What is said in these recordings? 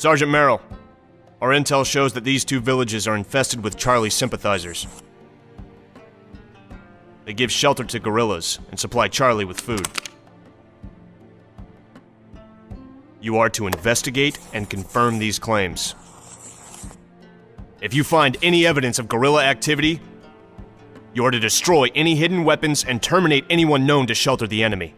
Sergeant Merrill, our intel shows that these two villages are infested with Charlie sympathizers. They give shelter to guerrillas and supply Charlie with food. You are to investigate and confirm these claims. If you find any evidence of guerrilla activity, you are to destroy any hidden weapons and terminate anyone known to shelter the enemy.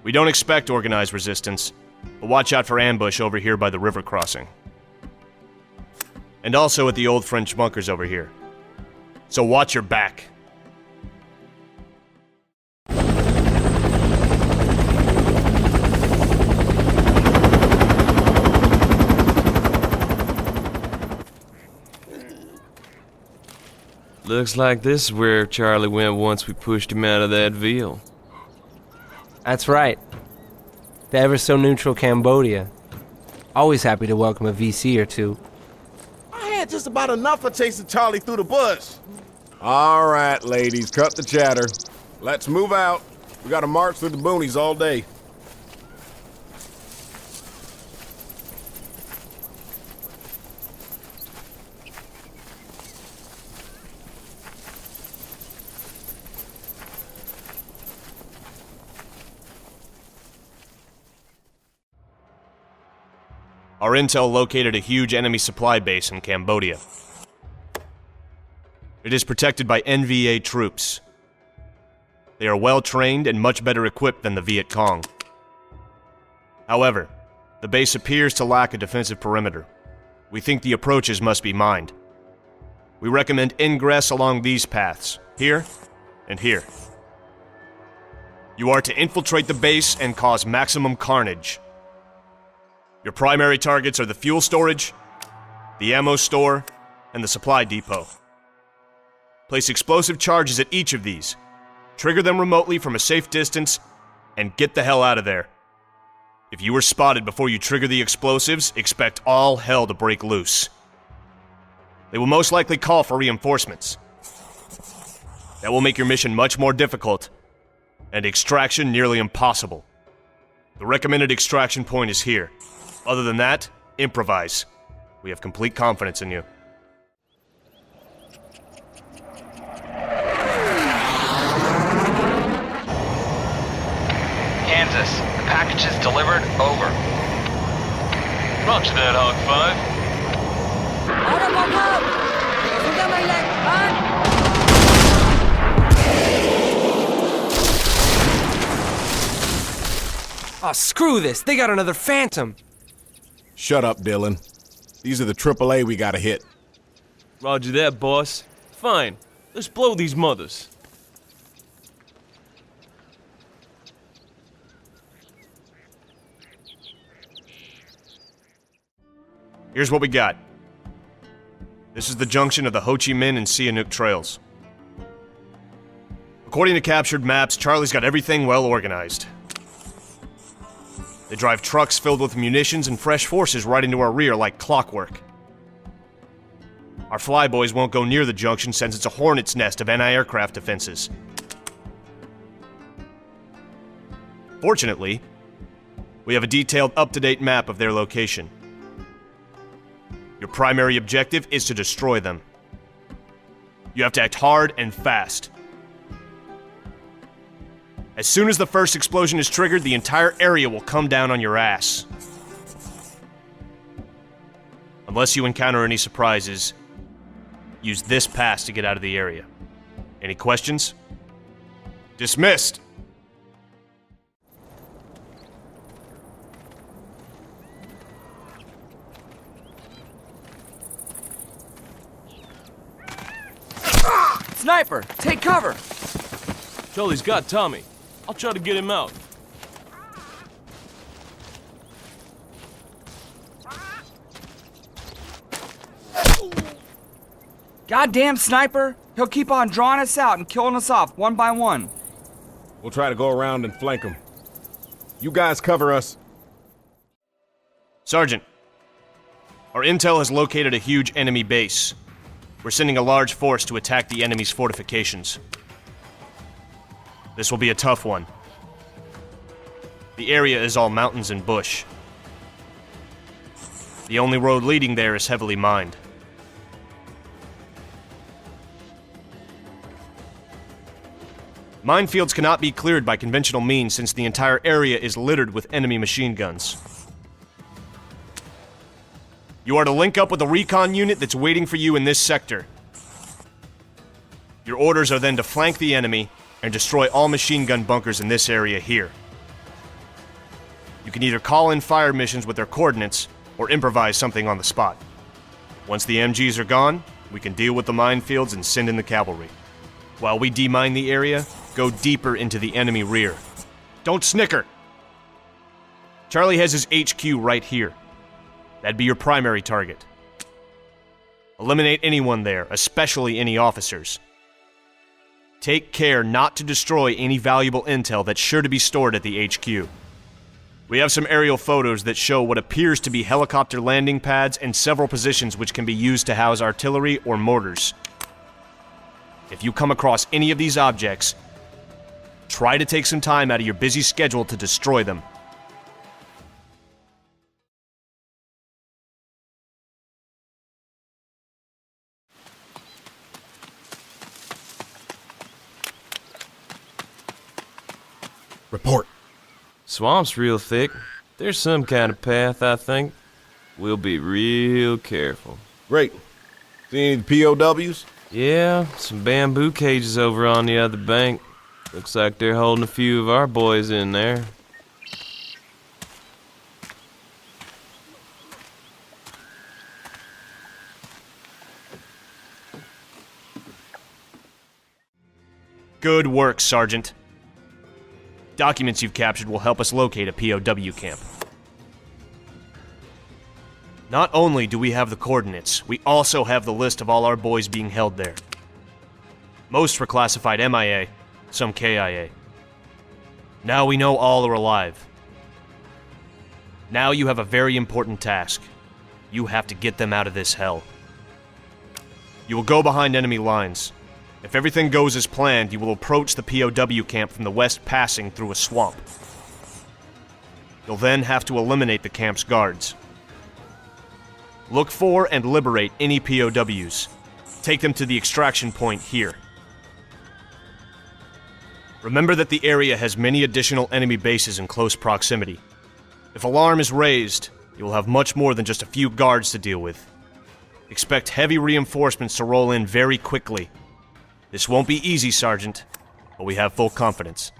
We don't expect organized resistance, but watch out for ambush over here by the river crossing. And also at the old French bunkers over here. So watch your back. Looks like this is where Charlie went once we pushed him out of that veal. That's right. The ever-so-neutral Cambodia. Always happy to welcome a VC or two. I had just about enough of chasing Charlie through the bush. All right, ladies, cut the chatter. Let's move out. We gotta march through the boonies all day. Our intel located a huge enemy supply base in Cambodia. It is protected by NVA troops. They are well trained and much better equipped than the Viet Cong. However, the base appears to lack a defensive perimeter. We think the approaches must be mined. We recommend ingress along these paths, here and here. You are to infiltrate the base and cause maximum carnage. Your primary targets are the fuel storage, the ammo store, and the supply depot. Place explosive charges at each of these, trigger them remotely from a safe distance, and get the hell out of there. If you are spotted before you trigger the explosives, expect all hell to break loose. They will most likely call for reinforcements. That will make your mission much more difficult, and extraction nearly impossible. The recommended extraction point is here. Other than that, improvise. We have complete confidence in you. Kansas, the package is delivered. Over. Roger that, Hawk 5. Oh, screw this. They got another Phantom. Shut up, Dylan. These are the AAA we gotta hit. Roger that, boss. Fine. Let's blow these mothers. Here's what we got. This is the junction of the Ho Chi Minh and Sihanouk trails. According to captured maps, Charlie's got everything well organized. They drive trucks filled with munitions and fresh forces right into our rear like clockwork. Our flyboys won't go near the junction since it's a hornet's nest of anti-aircraft defenses. Fortunately, we have a detailed, up-to-date map of their location. Your primary objective is to destroy them. You have to act hard and fast. As soon as the first explosion is triggered, the entire area will come down on your ass. Unless you encounter any surprises, use this pass to get out of the area. Any questions? Dismissed! Sniper, take cover! Charlie's got Tommy. I'll try to get him out. Goddamn sniper! He'll keep on drawing us out and killing us off one by one. We'll try to go around and flank them. You guys cover us. Sergeant, our intel has located a huge enemy base. We're sending a large force to attack the enemy's fortifications. This will be a tough one. The area is all mountains and bush. The only road leading there is heavily mined. Minefields cannot be cleared by conventional means since the entire area is littered with enemy machine guns. You are to link up with a recon unit that's waiting for you in this sector. Your orders are then to flank the enemy and destroy all machine gun bunkers in this area here. You can either call in fire missions with their coordinates or improvise something on the spot. Once the MGs are gone, we can deal with the minefields and send in the cavalry. While we demine the area, go deeper into the enemy rear. Don't snicker! Charlie has his HQ right here. That'd be your primary target. Eliminate anyone there, especially any officers. Take care not to destroy any valuable intel that's sure to be stored at the HQ. We have some aerial photos that show what appears to be helicopter landing pads and several positions which can be used to house artillery or mortars. If you come across any of these objects, try to take some time out of your busy schedule to destroy them. Report. Swamp's real thick. There's some kind of path, I think. We'll be real careful. Great. See any POWs? Yeah, some bamboo cages over on the other bank. Looks like they're holding a few of our boys in there. Good work, Sergeant. Documents you've captured will help us locate a POW camp. Not only do we have the coordinates, we also have the list of all our boys being held there. Most were classified MIA, some KIA. Now we know all are alive. Now you have a very important task. You have to get them out of this hell. You will go behind enemy lines. If everything goes as planned, you will approach the POW camp from the west passing through a swamp. You'll then have to eliminate the camp's guards. Look for and liberate any POWs. Take them to the extraction point here. Remember that the area has many additional enemy bases in close proximity. If alarm is raised, you will have much more than just a few guards to deal with. Expect heavy reinforcements to roll in very quickly. This won't be easy, Sergeant, but we have full confidence.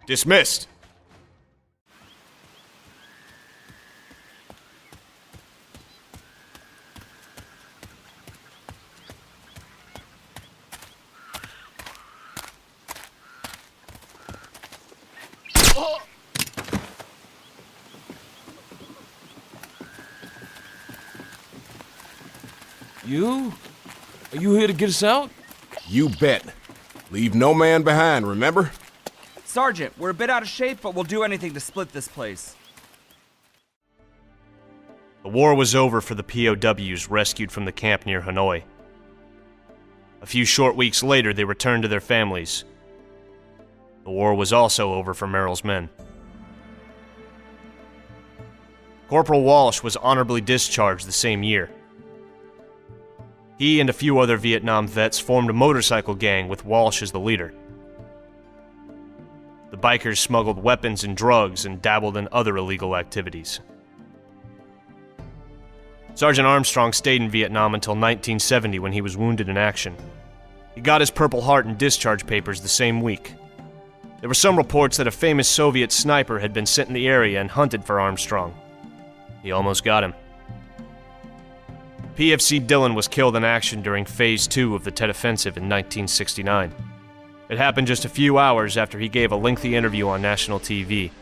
Dismissed! You? Are you here to get us out? You bet. Leave no man behind, remember? Sergeant, we're a bit out of shape, but we'll do anything to split this place. The war was over for the POWs rescued from the camp near Hanoi. A few short weeks later, they returned to their families. The war was also over for Merrill's men. Corporal Walsh was honorably discharged the same year. He and a few other Vietnam vets formed a motorcycle gang with Walsh as the leader. The bikers smuggled weapons and drugs and dabbled in other illegal activities. Sergeant Armstrong stayed in Vietnam until 1970 when he was wounded in action. He got his Purple Heart and discharge papers the same week. There were some reports that a famous Soviet sniper had been sent in the area and hunted for Armstrong. He almost got him. PFC Dillon was killed in action during Phase 2 of the Tet Offensive in 1969. It happened just a few hours after he gave a lengthy interview on national TV.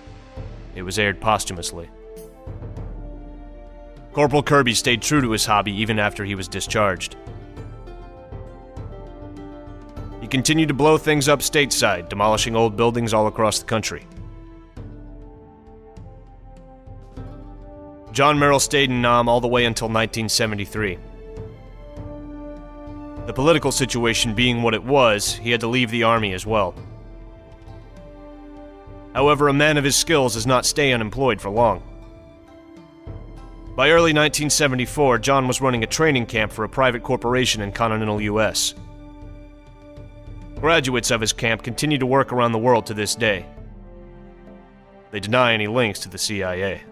It was aired posthumously. Corporal Kirby stayed true to his hobby even after he was discharged. He continued to blow things up stateside, demolishing old buildings all across the country. John Merrill stayed in Nam all the way until 1973. The political situation being what it was, he had to leave the army as well. However, a man of his skills does not stay unemployed for long. By early 1974, John was running a training camp for a private corporation in continental US. Graduates of his camp continue to work around the world to this day. They deny any links to the CIA.